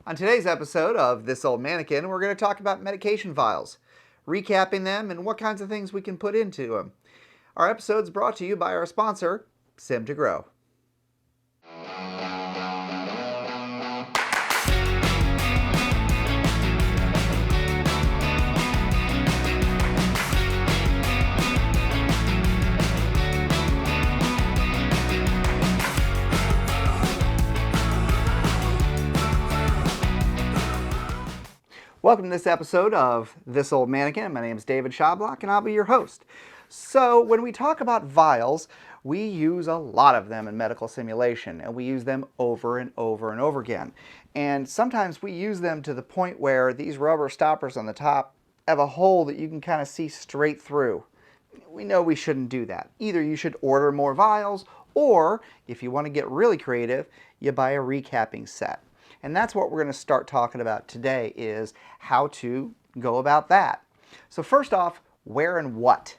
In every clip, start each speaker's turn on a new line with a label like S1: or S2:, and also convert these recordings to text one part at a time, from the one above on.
S1: On today's episode of This Old Mannequin, we're going to talk about medication vials, recapping them and what kinds of things we can put into them. Our episode is brought to you by our sponsor, Sim2Grow. Welcome to this episode of This Old Mannequin. My name is David Schablock and I'll be your host. So when we talk about vials, we use a lot of them in medical simulation, and we use them over and over and over again. And sometimes we use them to the point where these rubber stoppers on the top have a hole that you can kind of see straight through. We know we shouldn't do that. Either you should order more vials, or if you want to get really creative, you buy a recapping set. And that's what we're going to start talking about today, is how to go about that. So first off, where and what?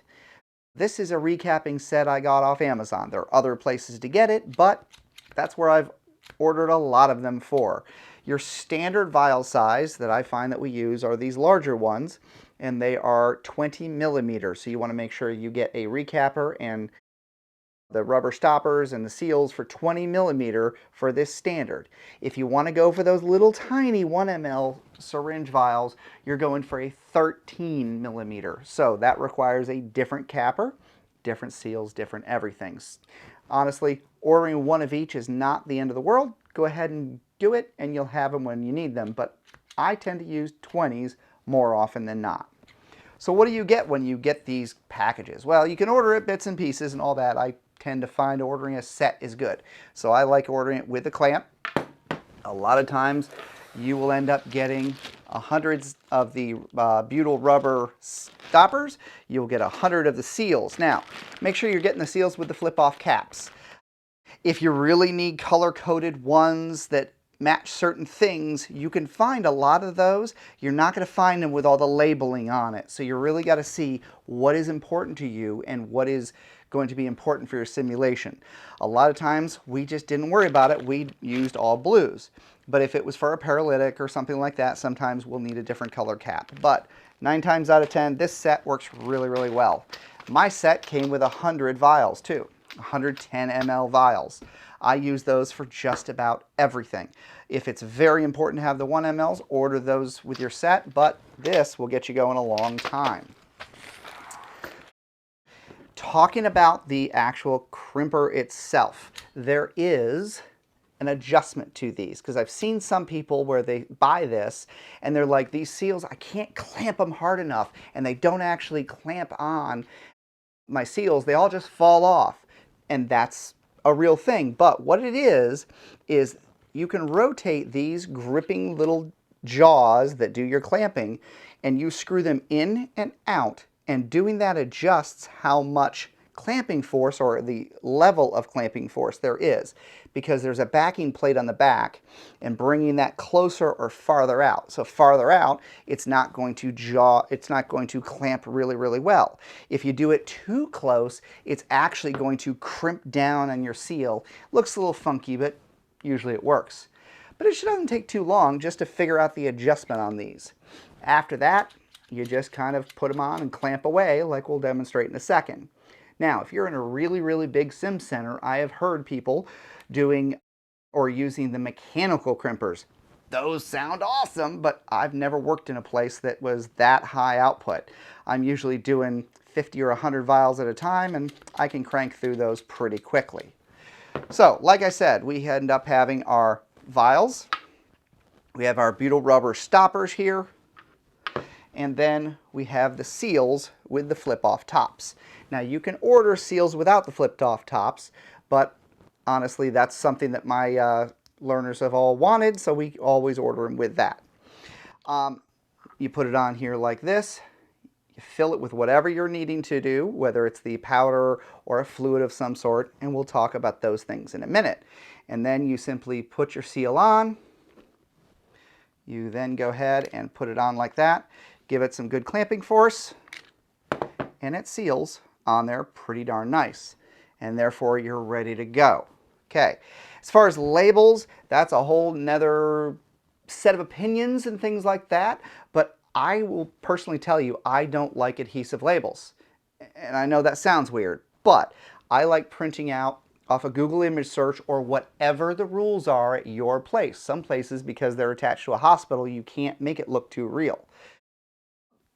S1: This is a recapping set I got off Amazon. There are other places to get it, but that's where I've ordered a lot of them for. Your standard vial size that I find that we use are these larger ones, and they are 20 millimeters. So you want to make sure you get a recapper and the rubber stoppers and the seals for 20 millimeter for this standard. If you want to go for those little tiny 1 ml syringe vials, you're going for a 13 millimeter. So that requires a different capper, different seals, different everything. Honestly, ordering one of each is not the end of the world. Go ahead and do it and you'll have them when you need them. But I tend to use 20s more often than not. So what do you get when you get these packages? Well, you can order it bits and pieces and all that. I tend to find ordering a set is good. So I like ordering it with a clamp. A lot of times you will end up getting hundreds of the butyl rubber stoppers. You'll get 100 of the seals. Now, make sure you're getting the seals with the flip-off caps. If you really need color-coded ones that match certain things, you can find a lot of those. You're not going to find them with all the labeling on it. So you really got to see what is important to you and what is going to be important for your simulation. A lot of times we just didn't worry about it. We used all blues. But if it was for a paralytic or something like that, sometimes we'll need a different color cap. But 9 times out of 10, this set works really, really well. My set came with 100 vials too, 110 ml vials. I use those for just about everything. If it's very important to have the 1 mLs, order those with your set, but this will get you going a long time. Talking about the actual crimper itself, there is an adjustment to these, because I've seen some people where they buy this and they're like, these seals, I can't clamp them hard enough, and they don't actually clamp on my seals, they all just fall off. And that's a real thing. But what it is you can rotate these gripping little jaws that do your clamping, and you screw them in and out, and doing that adjusts how much clamping force or the level of clamping force there is, because there's a backing plate on the back and bringing that closer or farther out. So farther out, it's not going to clamp really, really well. If you do it too close, it's actually going to crimp down on your seal. Looks a little funky, but usually it works. But it doesn't take too long just to figure out the adjustment on these. After that, you just kind of put them on and clamp away, like we'll demonstrate in a second. Now, if you're in a really, really big sim center, I have heard people doing or using the mechanical crimpers. Those sound awesome, but I've never worked in a place that was that high output. I'm usually doing 50 or 100 vials at a time, and I can crank through those pretty quickly. So, like I said, we end up having our vials. We have our butyl rubber stoppers here. And then we have the seals with the flip-off tops. Now you can order seals without the flipped-off tops, but honestly that's something that my learners have all wanted, so we always order them with that. You put it on here like this. You fill it with whatever you're needing to do, whether it's the powder or a fluid of some sort, and we'll talk about those things in a minute. And then you simply put your seal on. You then go ahead and put it on like that. Give it some good clamping force, and it seals on there pretty darn nice. And therefore, you're ready to go. Okay, as far as labels, that's a whole nother set of opinions and things like that, but I will personally tell you I don't like adhesive labels. And I know that sounds weird, but I like printing out off a Google image search or whatever the rules are at your place. Some places, because they're attached to a hospital, you can't make it look too real.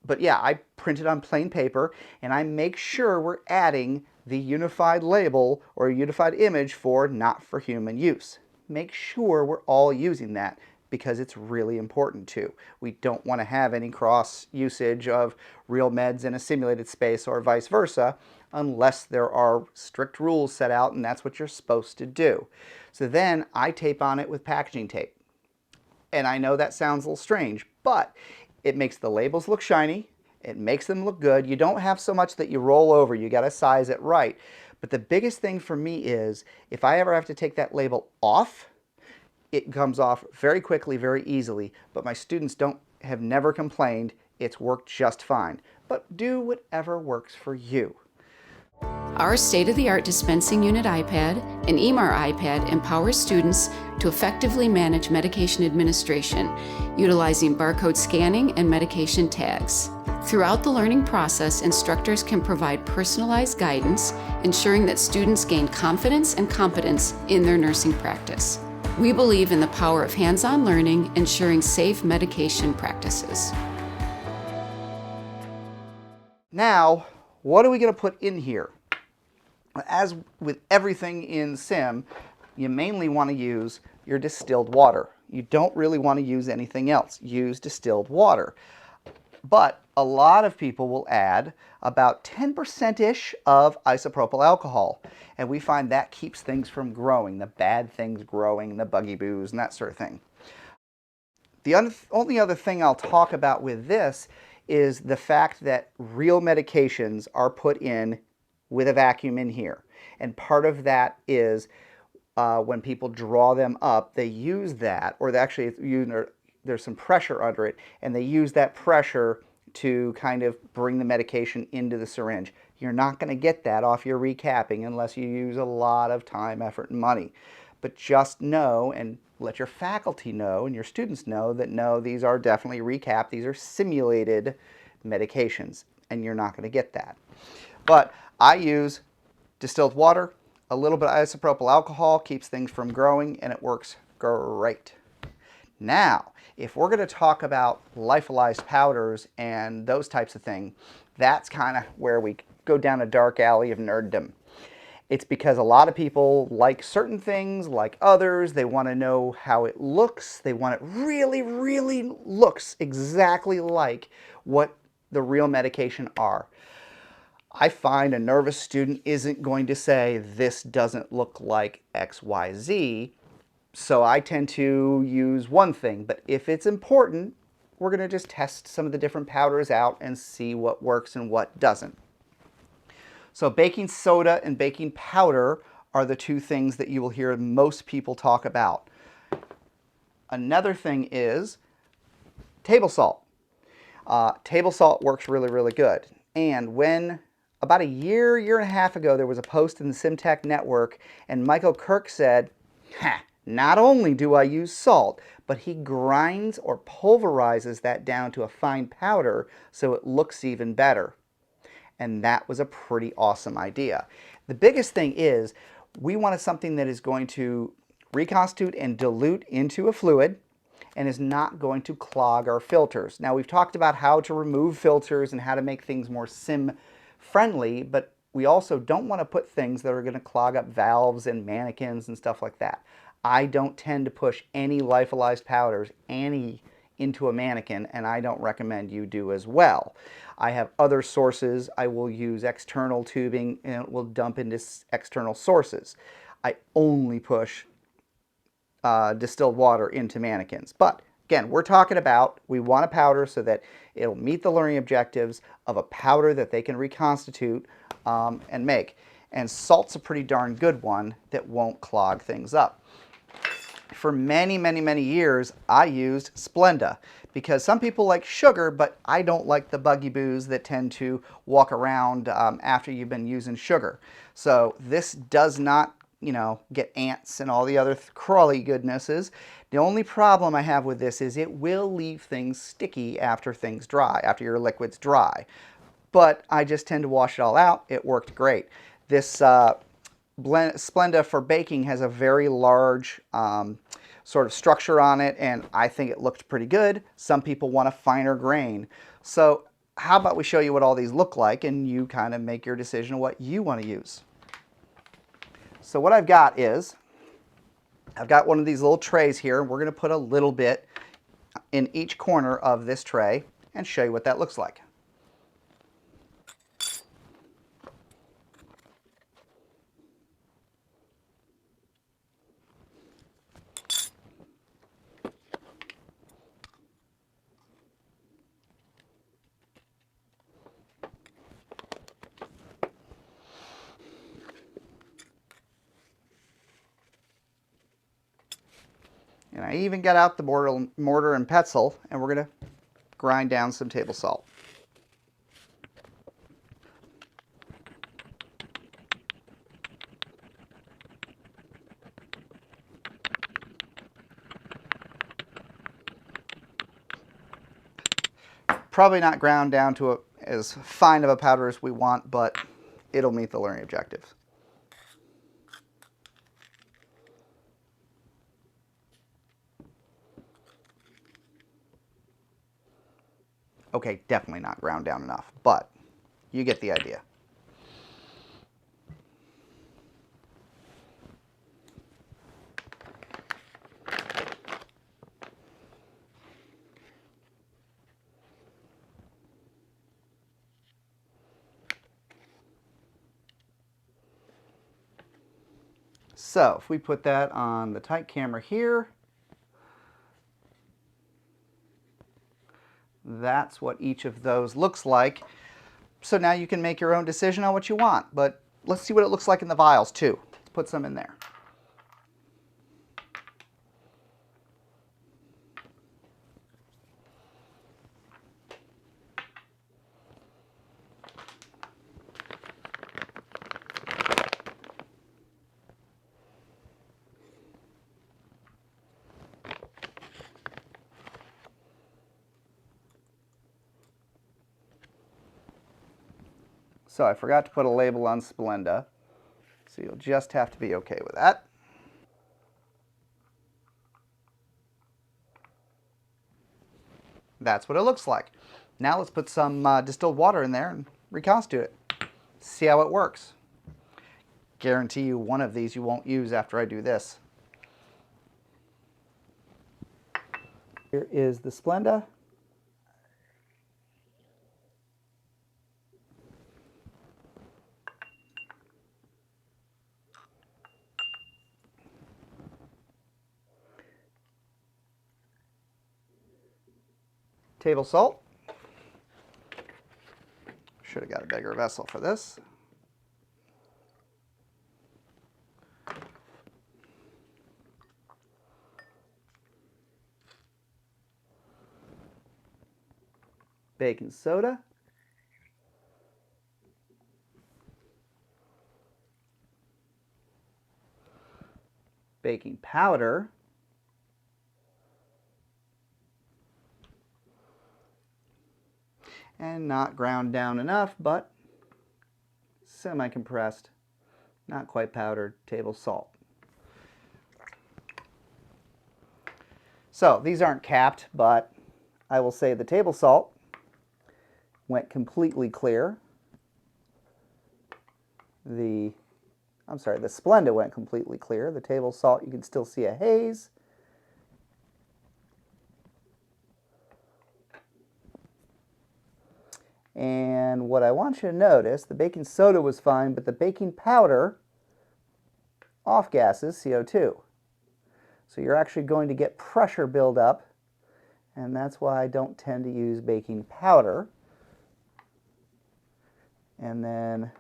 S1: But yeah, I print it on plain paper and I make sure we're adding the unified label or unified image for not for human use. Make sure we're all using that because it's really important too. We don't want to have any cross usage of real meds in a simulated space or vice versa unless there are strict rules set out and that's what you're supposed to do. So then I tape on it with packaging tape. And I know that sounds a little strange, but it makes the labels look shiny. It makes them look good. You don't have so much that you roll over. You got to size it right. But the biggest thing for me is if I ever have to take that label off, it comes off very quickly, very easily. But my students have never complained. It's worked just fine. But do whatever works for you.
S2: Our state-of-the-art dispensing unit iPad and EMR iPad empowers students to effectively manage medication administration, utilizing barcode scanning and medication tags. Throughout the learning process, instructors can provide personalized guidance, ensuring that students gain confidence and competence in their nursing practice. We believe in the power of hands-on learning, ensuring safe medication practices.
S1: Now, what are we going to put in here? As with everything in Sim, you mainly want to use your distilled water. You don't really want to use anything else. Use distilled water. But a lot of people will add about 10%-ish of isopropyl alcohol. And we find that keeps things from growing, the bad things growing, the buggy boos and that sort of thing. The only other thing I'll talk about with this is the fact that real medications are put in with a vacuum in here. And part of that is when people draw them up, they use that, or there's some pressure under it, and they use that pressure to kind of bring the medication into the syringe. You're not going to get that off your recapping unless you use a lot of time, effort, and money. But just know and let your faculty know and your students know that no, these are definitely recapped. These are simulated medications, and you're not going to get that. But I use distilled water, a little bit of isopropyl alcohol, keeps things from growing, and it works great. Now, if we're going to talk about lyophilized powders and those types of things, that's kind of where we go down a dark alley of nerddom. It's because a lot of people like certain things, like others. They want to know how it looks. They want it really looks exactly like what the real medication are. I find a nervous student isn't going to say, this doesn't look like XYZ, so I tend to use one thing. But if it's important, we're going to just test some of the different powders out and see what works and what doesn't. So baking soda and baking powder are the two things that you will hear most people talk about. Another thing is table salt. Table salt works really good. And when about a year and a half ago, there was a post in the SimTech network, and Michael Kirk said, not only do I use salt, but he grinds or pulverizes that down to a fine powder so it looks even better. And that was a pretty awesome idea. The biggest thing is we wanted something that is going to reconstitute and dilute into a fluid and is not going to clog our filters. Now, we've talked about how to remove filters and how to make things more sim-friendly, but we also don't want to put things that are going to clog up valves and mannequins and stuff like that. I don't tend to push any lyophilized powders, into a mannequin, and I don't recommend you do as well. I have other sources. I will use external tubing and it will dump into external sources. I only push distilled water into mannequins. But again, we're talking about we want a powder so that it'll meet the learning objectives of a powder that they can reconstitute and make. And salt's a pretty darn good one that won't clog things up. For many years, I used Splenda because some people like sugar, but I don't like the buggy boos that tend to walk around after you've been using sugar. So this does not get ants and all the other crawly goodnesses. The only problem I have with this is it will leave things sticky after things dry, after your liquids dry. But I just tend to wash it all out. It worked great. This Splenda for baking has a very large sort of structure on it, and I think it looked pretty good. Some people want a finer grain. So how about we show you what all these look like, and you kind of make your decision of what you want to use. So what I've got is, I've got one of these little trays here, and we're going to put a little bit in each corner of this tray and show you what that looks like. And I even got out the mortar and pestle, and we're going to grind down some table salt. Probably not ground down to as fine of a powder as we want, but it'll meet the learning objectives. Okay, definitely not ground down enough, but you get the idea. So if we put that on the tight camera here, that's what each of those looks like. So now you can make your own decision on what you want, but let's see what it looks like in the vials too. Let's put some in there. So I forgot to put a label on Splenda, so you'll just have to be okay with that. That's what it looks like. Now let's put some distilled water in there and reconstitute it. See how it works. Guarantee you one of these you won't use after I do this. Here is the Splenda. Table salt. Should have got a bigger vessel for this. Baking soda. Baking powder. And not ground down enough, but semi-compressed, not quite powdered, table salt. So these aren't capped, but I will say the table salt went completely clear. The Splenda went completely clear. The table salt, you can still see a haze. And what I want you to notice, the baking soda was fine, but the baking powder off-gases CO2. So you're actually going to get pressure buildup, and that's why I don't tend to use baking powder. And then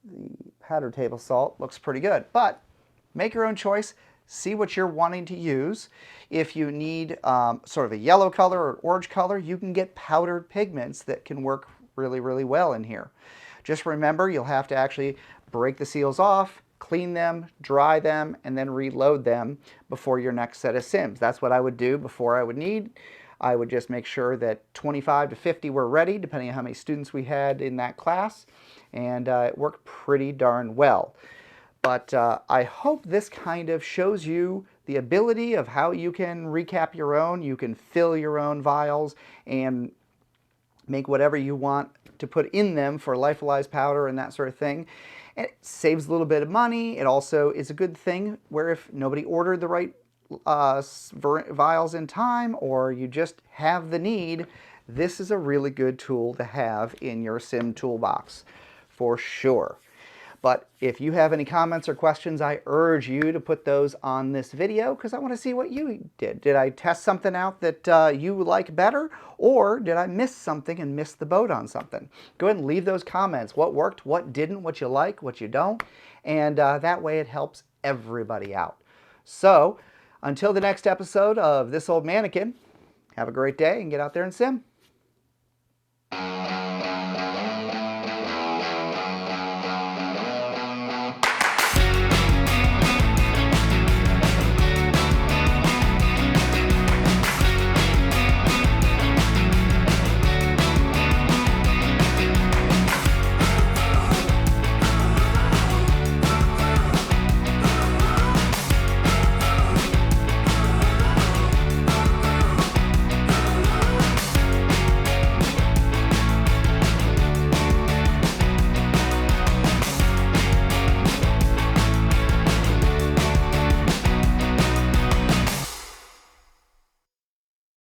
S1: the powdered table salt looks pretty good, but make your own choice. See what you're wanting to use. If you need sort of a yellow color or orange color, you can get powdered pigments that can work really, really well in here. Just remember, you'll have to actually break the seals off, clean them, dry them, and then reload them before your next set of Sims. That's what I would do before I would need. I would just make sure that 25 to 50 were ready, depending on how many students we had in that class, and it worked pretty darn well. But I hope this kind of shows you the ability of how you can recap your own, you can fill your own vials, and make whatever you want to put in them for lyophilized powder and that sort of thing. And it saves a little bit of money. It also is a good thing where if nobody ordered the right vials in time, or you just have the need, this is a really good tool to have in your Sim toolbox for sure. But if you have any comments or questions, I urge you to put those on this video because I want to see what you did. Did I test something out that you like better, or did I miss something and miss the boat on something? Go ahead and leave those comments. What worked, what didn't, what you like, what you don't, and that way it helps everybody out. So until the next episode of This Old Mannequin, have a great day and get out there and sim.